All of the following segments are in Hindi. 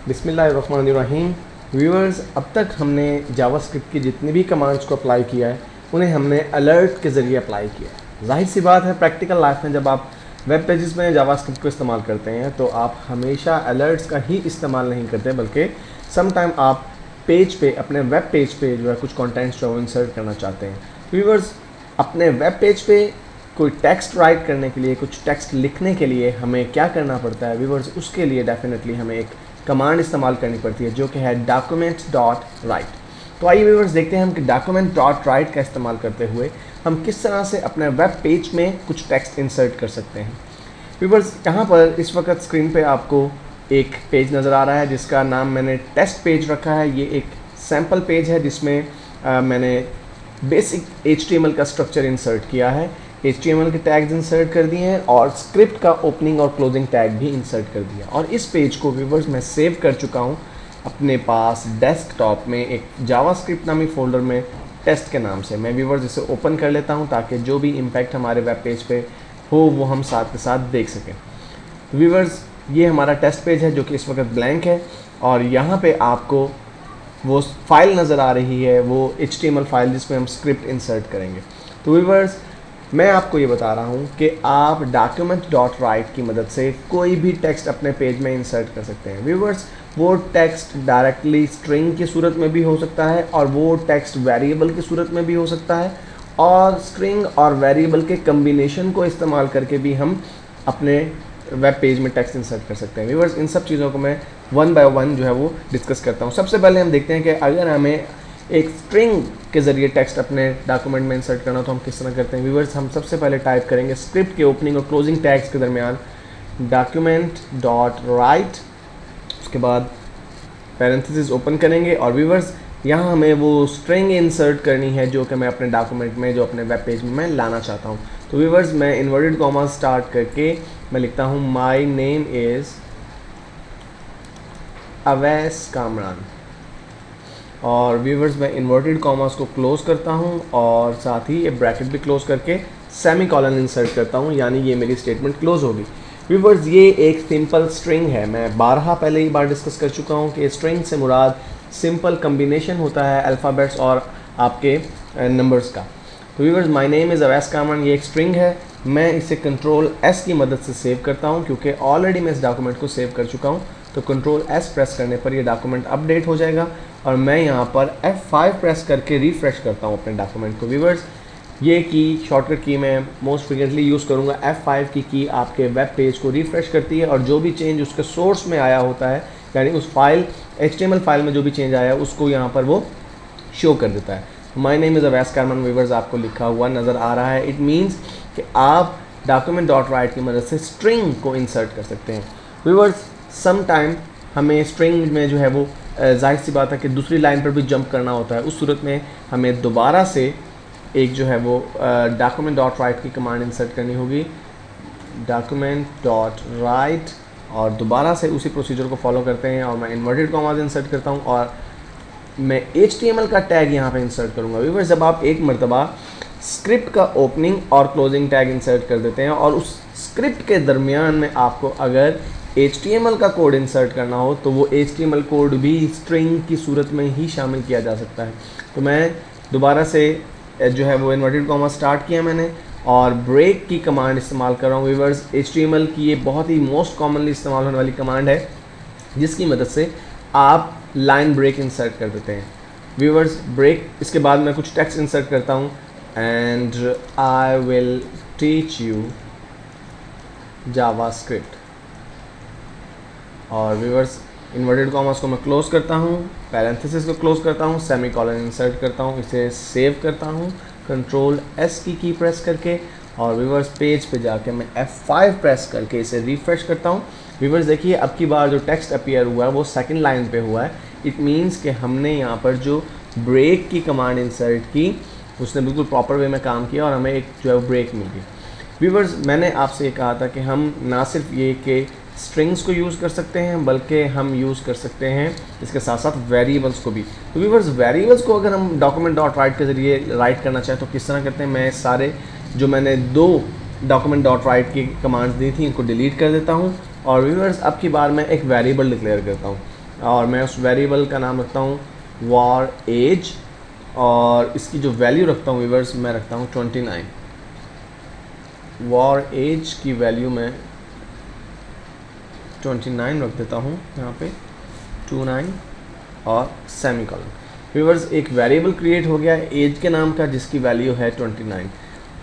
बिस्मिल्लाहिर्रहमानिर्रहीम। व्यूअर्स, अब तक हमने जावास्क्रिप्ट की जितनी भी कमांड्स को अप्लाई किया है उन्हें हमने अलर्ट के ज़रिए अप्लाई किया है। जाहिर सी बात है, प्रैक्टिकल लाइफ में जब आप वेब पेजेस में जावास्क्रिप्ट को इस्तेमाल करते हैं तो आप हमेशा अलर्ट्स का ही इस्तेमाल नहीं करते, बल्कि सम टाइम आप पेज पे, अपने वेब पेज पे जो है कुछ कंटेंट्स जो इंसर्ट करना चाहते हैं। व्यूअर्स, अपने वेब पेज पे कोई टेक्स्ट राइट करने के लिए, कुछ टेक्स्ट लिखने के लिए हमें क्या करना पड़ता है व्यूअर्स? उसके लिए डेफिनेटली हमें एक कमांड इस्तेमाल करनी पड़ती है जो कि है document.write। तो आइए व्यूअर्स देखते हैं हम कि document.write का इस्तेमाल करते हुए हम किस तरह से अपने वेब पेज में कुछ टेक्स्ट इंसर्ट कर सकते हैं। व्यूअर्स, यहाँ पर इस वक्त स्क्रीन पे आपको एक पेज नज़र आ रहा है जिसका नाम मैंने टेस्ट पेज रखा है। ये एक सैम्पल पेज है जिसमें मैंने बेसिक HTML का स्ट्रक्चर इंसर्ट किया है, HTML के टैग्स इंसर्ट कर दिए हैं और स्क्रिप्ट का ओपनिंग और क्लोजिंग टैग भी इंसर्ट कर दिया। और इस पेज को व्यूअर्स मैं सेव कर चुका हूँ अपने पास डेस्कटॉप में एक जावास्क्रिप्ट नामी फोल्डर में टेस्ट के नाम से। मैं व्यूअर्स इसे ओपन कर लेता हूँ ताकि जो भी इम्पैक्ट हमारे वेब पेज पे हो वो हम साथ के साथ देख सकें। व्यूअर्स, ये हमारा टेस्ट पेज है जो कि इस वक्त ब्लैंक है और यहाँ पे आपको वो फाइल नज़र आ रही है, वो HTML फाइल जिसमें हम स्क्रिप्ट इंसर्ट करेंगे। तो व्यूअर्स, मैं आपको ये बता रहा हूँ कि आप document.write की मदद से कोई भी टेक्स्ट अपने पेज में इंसर्ट कर सकते हैं। व्यूअर्स, वो टेक्स्ट डायरेक्टली स्ट्रिंग की सूरत में भी हो सकता है और वो टेक्स्ट वेरिएबल की सूरत में भी हो सकता है और स्ट्रिंग और वेरिएबल के कम्बिनेशन को इस्तेमाल करके भी हम अपने वेब पेज में टेक्स्ट इंसर्ट कर सकते हैं। व्यूअर्स, इन सब चीज़ों को मैं वन बाय वन जो है वो डिस्कस करता हूँ। सबसे पहले हम देखते हैं कि अगर हमें एक स्ट्रिंग के ज़रिए टेक्स्ट अपने डॉक्यूमेंट में इंसर्ट करना तो हम किस तरह करते हैं। व्यूअर्स, हम सबसे पहले टाइप करेंगे स्क्रिप्ट के ओपनिंग और क्लोजिंग टैग्स के दरमियान document.write, उसके बाद पैरेंथेसिस ओपन करेंगे और व्यूअर्स यहाँ हमें वो स्ट्रिंग इंसर्ट करनी है जो कि मैं अपने डॉक्यूमेंट में, जो अपने वेब पेज में मैं लाना चाहता हूँ। तो व्यूअर्स, मैं इन्वर्टेड कॉमा स्टार्ट करके मैं लिखता हूँ my name is Awais Kamran और व्यूअर्स मैं इन्वर्टेड कॉमास को क्लोज़ करता हूँ और साथ ही ये ब्रैकेट भी क्लोज़ करके सेमी कॉलन इंसर्ट करता हूँ, यानी ये मेरी स्टेटमेंट क्लोज़ होगी। व्यूअर्स, ये एक सिंपल स्ट्रिंग है। मैं बारहा पहले ही बार डिस्कस कर चुका हूँ कि स्ट्रिंग से मुराद सिंपल कम्बिनेशन होता है अल्फ़ाबेट्स और आपके नंबर्स का। तो viewers, my name is Awais Kamran, ये एक स्ट्रिंग है। मैं इसे Ctrl+S की मदद से सेव करता हूँ क्योंकि ऑलरेडी मैं इस डॉक्यूमेंट को सेव कर चुका हूँ। तो Ctrl+S प्रेस करने पर ये डॉक्यूमेंट अपडेट हो जाएगा और मैं यहाँ पर F5 प्रेस करके रिफ़्रेश करता हूँ अपने डॉक्यूमेंट को। व्यूअर्स, ये की शॉर्टकट की मैं मोस्ट फ्रिक्वेंटली यूज़ करूँगा। F5 की आपके वेब पेज को रिफ़्रेश करती है और जो भी चेंज उसके सोर्स में आया होता है, यानी उस फाइल HTML फाइल में जो भी चेंज आया है उसको यहाँ पर वो शो कर देता है। My name is Awais Kamran viewers आपको लिखा हुआ नज़र आ रहा है। इट मीन्स कि आप document.write की मदद से स्ट्रिंग को इंसर्ट कर सकते हैं। व्यूअर्स, सम टाइम हमें स्ट्रिंग में जो है वो जाहिर सी बात है कि दूसरी लाइन पर भी जंप करना होता है। उस सूरत में हमें दोबारा से एक जो है वो document.write की कमांड इंसर्ट करनी होगी, document.write, और दोबारा से उसी प्रोसीजर को फॉलो करते हैं और मैं इन्वर्टेड कॉमास इंसर्ट करता हूँ और मैं HTML का टैग यहाँ पे इंसर्ट करूँगा। व्यूअर्स, जब आप एक मरतबा स्क्रिप्ट का ओपनिंग और क्लोजिंग टैग इंसर्ट कर देते हैं और उस स्क्रिप्ट के दरमियान में आपको अगर HTML का कोड इंसर्ट करना हो तो वो HTML कोड भी स्ट्रिंग की सूरत में ही शामिल किया जा सकता है। तो मैं दोबारा से जो है वो इन्वर्टेड कॉमा स्टार्ट किया मैंने और ब्रेक की कमांड इस्तेमाल कर रहा हूँ। व्यूअर्स, HTML की ये बहुत ही मोस्ट कॉमनली इस्तेमाल होने वाली कमांड है जिसकी मदद से आप लाइन ब्रेक इंसर्ट कर देते हैं। व्यूअर्स, ब्रेक, इसके बाद मैं कुछ टेक्स्ट इंसर्ट करता हूँ, and I will teach you JavaScript. और व्यूअर्स, इन्वर्टेड कॉमास को मैं क्लोज़ करता हूँ, पैरेंथेसिस को क्लोज़ करता हूँ, सेमी कॉलन इंसर्ट करता हूँ, इसे सेव करता हूँ Ctrl+S की प्रेस करके और व्यूअर्स पेज पे जाके मैं F5 प्रेस करके इसे रिफ़्रेश करता हूँ। व्यूअर्स, देखिए अब की बार जो टेक्स्ट अपीयर हुआ है वो सेकंड लाइन पे हुआ है। इट मीन्स कि हमने यहाँ पर जो ब्रेक की कमांड इंसर्ट की उसने बिल्कुल प्रॉपर वे में काम किया और हमें एक जो है ब्रेक मिल गई। व्यूअर्स, मैंने आपसे ये कहा था कि हम ना सिर्फ ये कि स्ट्रिंग्स को यूज़ कर सकते हैं बल्कि हम यूज़ कर सकते हैं इसके साथ साथ वेरिएबल्स को भी। तो व्यूअर्स, वेरिएबल्स को अगर हम document.write के ज़रिए राइट करना चाहें तो किस तरह करते हैं? मैं सारे जो मैंने दो document.write की कमांड्स दी थी इनको डिलीट कर देता हूँ और व्यूअर्स अब की बार मैं एक वेरिएबल डिक्लेयर करता हूँ और मैं उस वेरिएबल का नाम रखता हूँ वार एज, और इसकी जो वैल्यू रखता हूँ व्यूअर्स मैं रखता हूँ 29। वार एज की वैल्यू मैं 29 रख देता हूँ यहाँ पे 29 और सेमीकोलन। व्यूअर्स एक वेरिएबल क्रिएट हो गया एज के नाम का जिसकी वैल्यू है 29।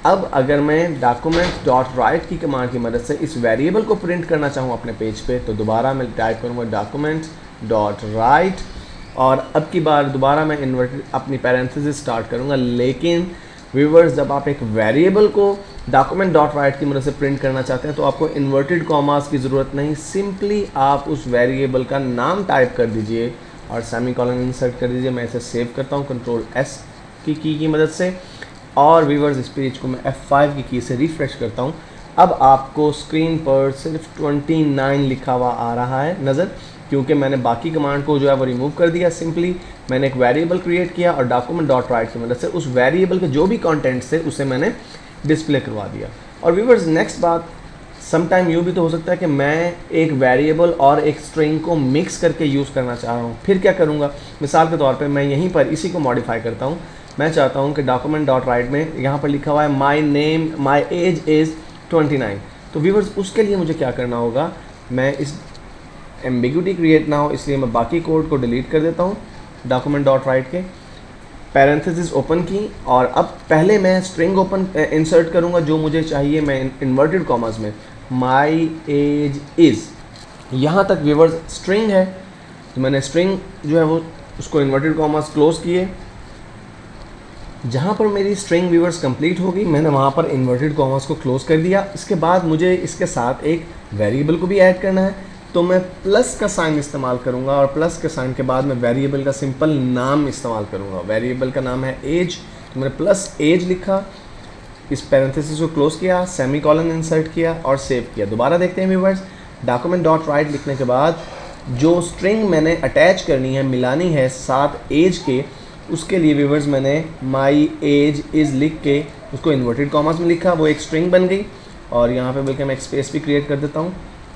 अब अगर मैं डॉक्यूमेंट डॉट राइट की कमांड की मदद से इस वेरिएबल को प्रिंट करना चाहूँ अपने पेज पे, तो दोबारा मैं टाइप करूँगा डॉक्यूमेंट डॉट राइट, और अब की बार दोबारा मैं इन्वर्टेड अपनी पैरेंथेसिस स्टार्ट करूँगा। लेकिन व्यूअर्स जब आप एक वेरिएबल को डॉक्यूमेंट डॉट राइट की मदद से प्रिंट करना चाहते हैं तो आपको इन्वर्टेड कॉमास की ज़रूरत नहीं, सिंपली आप उस वेरिएबल का नाम टाइप कर दीजिए और सेमीकोलन इंसर्ट कर दीजिए। मैं इसे सेव करता हूँ कंट्रोल एस की मदद से, और व्यूअर्स इस पेज को मैं F5 की की से रिफ़्रेश करता हूँ। अब आपको स्क्रीन पर सिर्फ 29 लिखा हुआ आ रहा है नज़र, क्योंकि मैंने बाकी कमांड को जो है वो रिमूव कर दिया। सिंपली मैंने एक वेरिएबल क्रिएट किया और डॉक्यूमेंट डॉट राइट की मदद से उस वेरिएबल के जो भी कंटेंट्स थे उसे मैंने डिस्प्ले करवा दिया। और व्यूअर्स नेक्स्ट बात, समटाइम यूँ भी तो हो सकता है कि मैं एक वेरिएबल और एक स्ट्रिंग को मिक्स करके यूज़ करना चाह रहा हूँ। फिर क्या करूँगा, मिसाल के तौर पे मैं यहीं पर इसी को मॉडिफाई करता हूँ। मैं चाहता हूँ कि डॉक्यूमेंट डॉट राइट में यहाँ पर लिखा हुआ है माई एज इज़ 29। तो व्यूअर्स उसके लिए मुझे क्या करना होगा, मैं इस एम्बिग्यूटी क्रिएट ना हो इसलिए मैं बाकी कोड को डिलीट कर देता हूँ। डॉक्यूमेंट डॉट राइट के पैरेंथेसिस ओपन की, और अब पहले मैं स्ट्रिंग ओपन इंसर्ट करूँगा जो मुझे चाहिए। मैं इन्वर्टेड कॉमर्स में माई एज इज़, यहाँ तक व्यूअर्स स्ट्रिंग है, तो मैंने स्ट्रिंग जो है वो उसको इन्वर्टेड कॉमर्स क्लोज किए। जहाँ पर मेरी स्ट्रिंग व्यूअर्स कंप्लीट होगी मैंने वहाँ पर इन्वर्टेड कॉमर्स को क्लोज कर दिया। इसके बाद मुझे इसके साथ एक वेरिएबल को भी ऐड करना है, तो मैं प्लस का साइन इस्तेमाल करूँगा और प्लस के साइन के बाद मैं वेरिएबल का सिंपल नाम इस्तेमाल करूँगा। वेरिएबल का नाम है एज, तो मैंने प्लस एज लिखा, इस पैरेंथेसिस को क्लोज किया, सेमीकोलन इंसर्ट किया और सेव किया। दोबारा देखते हैं व्यूअर्स, डॉक्यूमेंट डॉट राइट लिखने के बाद जो स्ट्रिंग मैंने अटैच करनी है, मिलानी है साथ एज के, उसके लिए व्यूअर्स मैंने माई एज इज़ लिख के उसको इन्वर्टेड कॉमर्स में लिखा, वो एक स्ट्रिंग बन गई। और यहाँ पे बल्कि मैं एक स्पेस भी क्रिएट कर देता हूँ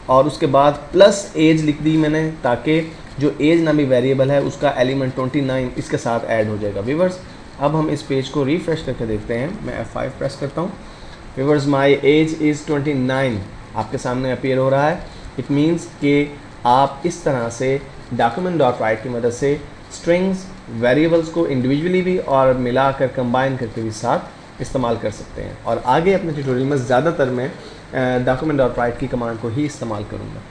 और उसके बाद प्लस एज लिख दी मैंने, ताकि जो एज नामी वेरिएबल है उसका एलिमेंट 29 इसके साथ ऐड हो जाएगा। व्यूअर्स अब हम इस पेज को रिफ़्रेश करके देखते हैं। मैं F5 प्रेस करता हूँ। व्यूअर्स माई एज इज़ 29 आपके सामने अपीयर हो रहा है। इट मीन्स कि आप इस तरह से डॉक्यूमेंट डॉट राइट की मदद से स्ट्रिंग्स वेरिएबल्स को इंडिविजुअली भी और मिलाकर कंबाइन करके भी साथ इस्तेमाल कर सकते हैं। और आगे अपने ट्यूटोरियल में ज़्यादातर मैं डॉक्यूमेंट डॉट राइट की कमांड को ही इस्तेमाल करूँगा।